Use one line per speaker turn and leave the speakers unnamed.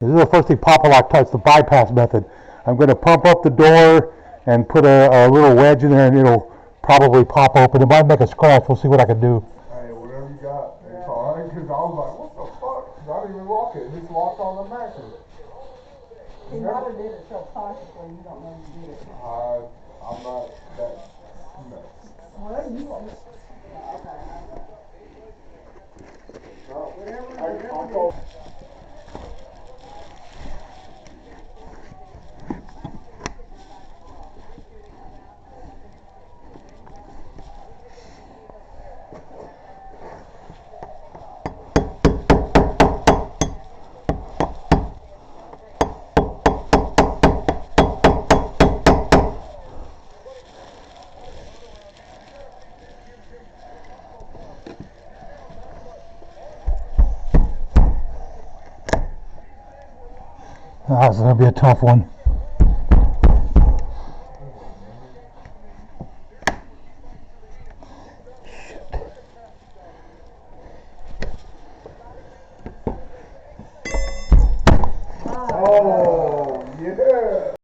This is the first thing Papa Lock touched, the bypass method. I'm going to pump up the door and put a little wedge in there, and it'll probably pop open. It might make a scratch. We'll see what I can do.
Hey, whatever you got, it's fine. Because I was like, what the fuck? I didn't even lock it. It's locked on the mattress.
He might have did it subconsciously. You don't know you did it.
I'm not that nuts.
Well, you want me. Okay.
I'll call.
This is going to be a tough one.
Oh.